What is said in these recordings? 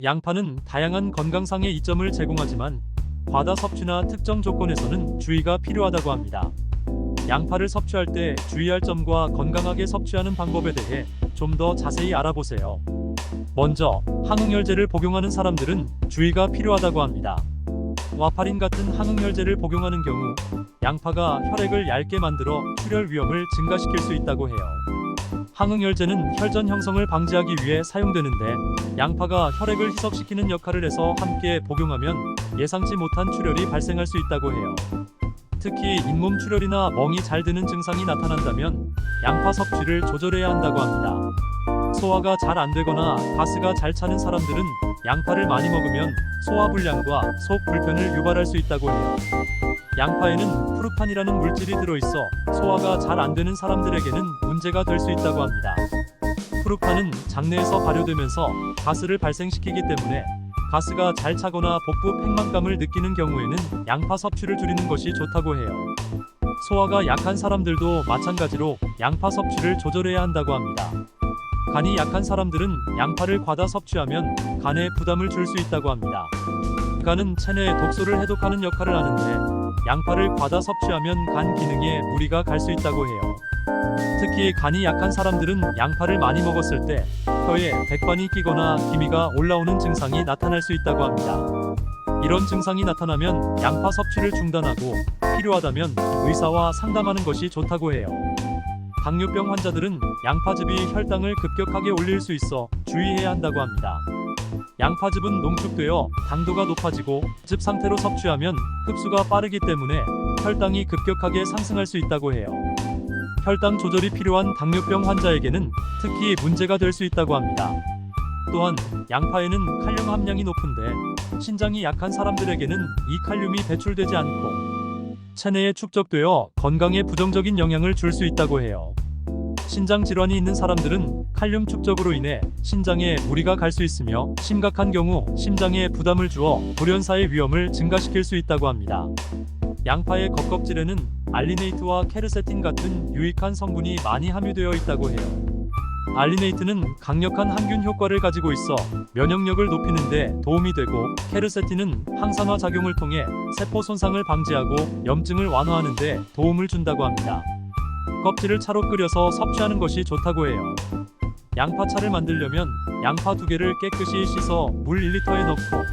양파는 다양한 건강상의 이점을 제공하지만 과다 섭취나 특정 조건에서는 주의가 필요하다고 합니다. 양파를 섭취할 때 주의할 점과 건강하게 섭취하는 방법에 대해 좀 더 자세히 알아보세요. 먼저 항응열제를 복용하는 사람들은 주의가 필요하다고 합니다. 와파린 같은 항응열제를 복용하는 경우 양파가 혈액을 얇게 만들어 출혈 위험을 증가시킬 수 있다고 해요. 항응열제는 혈전 형성을 방지하기 위해 사용되는데 양파가 혈액을 희석시키는 역할을 해서 함께 복용하면 예상치 못한 출혈이 발생할 수 있다고 해요. 특히 잇몸 출혈이나 멍이 잘 드는 증상이 나타난다면 양파 섭취를 조절해야 한다고 합니다. 소화가 잘 안 되거나 가스가 잘 차는 사람들은 양파를 많이 먹으면 소화불량과 속 불편을 유발할 수 있다고 해요. 양파에는 프루판이라는 물질이 들어있어 소화가 잘 안 되는 사람들에게는 문제가 될 수 있다고 합니다. 프루판은 장내에서 발효되면서 가스를 발생시키기 때문에 가스가 잘 차거나 복부 팽만감을 느끼는 경우에는 양파 섭취를 줄이는 것이 좋다고 해요. 소화가 약한 사람들도 마찬가지로 양파 섭취를 조절해야 한다고 합니다. 간이 약한 사람들은 양파를 과다 섭취하면 간에 부담을 줄 수 있다가 합니다. 간은 체내 독소를 해독하는 역할을 하는데 양파를 과다 섭취하면 간 기능에 무리가 갈 수 있다고 해요. 특히 간이 약한 사람들은 양파를 많이 먹었을 때 혀에 백반이 끼거나 기미가 올라오는 증상이 나타날 수 있다고 합니다. 이런 증상이 나타나면 양파 섭취를 중단하고 필요하다면 의사와 상담하는 것이 좋다고 해요. 당뇨병 환자들은 양파즙이 혈당을 급격하게 올릴 수 있어 주의해야 한다고 합니다. 양파즙은 농축되어 당도가 높아지고 즙 상태로 섭취하면 흡수가 빠르기 때문에 혈당이 급격하게 상승할 수 있다고 해요. 혈당 조절이 필요한 당뇨병 환자에게는 특히 문제가 될 수 있다고 합니다. 또한 양파에는 칼륨 함량이 높은데 신장이 약한 사람들에게는 이 칼륨이 배출되지 않고 체내에 축적되어 건강에 부정적인 영향을 줄 수 있다고 해요. 신장 질환이 있는 사람들은 칼륨 축적으로 인해 신장에 무리가 갈 수 있으며 심각한 경우 심장에 부담을 주어 돌연사의 위험을 증가시킬 수 있다고 합니다. 양파의 겉껍질에는 알리네이트와 케르세틴 같은 유익한 성분이 많이 함유되어 있다고 해요. 알리네이트는 강력한 항균 효과를 가지고 있어 면역력을 높이는 데 도움이 되고 케르세틴은 항산화 작용을 통해 세포 손상을 방지하고 염증을 완화하는 데 도움을 준다고 합니다. 껍질을 차로 끓여서 섭취하는 것이 좋다고 해요. 양파차를 만들려면 양파 2개를 깨끗이 씻어 물 1리터에 넣고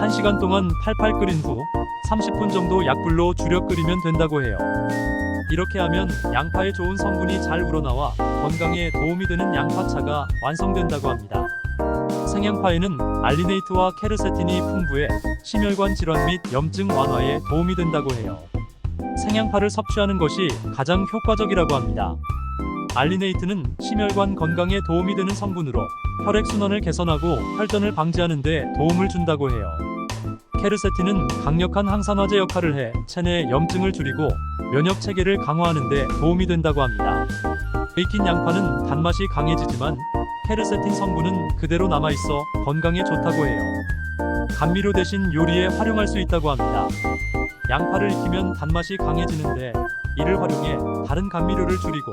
1시간 동안 팔팔 끓인 후 30분 정도 약불로 줄여 끓이면 된다고 해요. 이렇게 하면 양파의 좋은 성분이 잘 우러나와 건강에 도움이 되는 양파차가 완성된다고 합니다. 생양파에는 알리네이트와 케르세틴이 풍부해 심혈관 질환 및 염증 완화에 도움이 된다고 해요. 생양파를 섭취하는 것이 가장 효과적이라고 합니다. 알리네이트는 심혈관 건강에 도움이 되는 성분으로 혈액순환을 개선하고 혈전을 방지하는 데 도움을 준다고 해요. 케르세틴은 강력한 항산화제 역할을 해 체내 염증을 줄이고 면역 체계를 강화하는 데 도움이 된다고 합니다. 익힌 양파는 단맛이 강해지지만 케르세틴 성분은 그대로 남아있어 건강에 좋다고 해요. 감미료 대신 요리에 활용할 수 있다고 합니다. 양파를 익히면 단맛이 강해지는데 이를 활용해 다른 감미료를 줄이고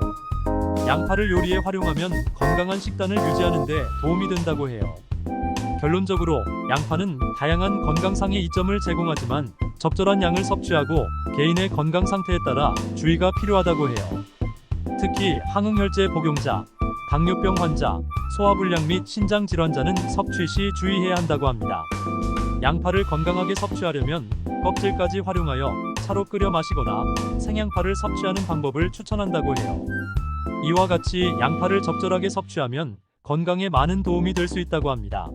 양파를 요리에 활용하면 건강한 식단을 유지하는 데 도움이 된다고 해요. 결론적으로 양파는 다양한 건강상의 이점을 제공하지만 적절한 양을 섭취하고 개인의 건강 상태에 따라 주의가 필요하다고 해요. 특히 항응혈제 복용자, 당뇨병 환자, 소화불량 및 신장질환자는 섭취 시 주의해야 한다고 합니다. 양파를 건강하게 섭취하려면 껍질까지 활용하여 차로 끓여 마시거나 생양파를 섭취하는 방법을 추천한다고 해요. 이와 같이 양파를 적절하게 섭취하면 건강에 많은 도움이 될 수 있다고 합니다.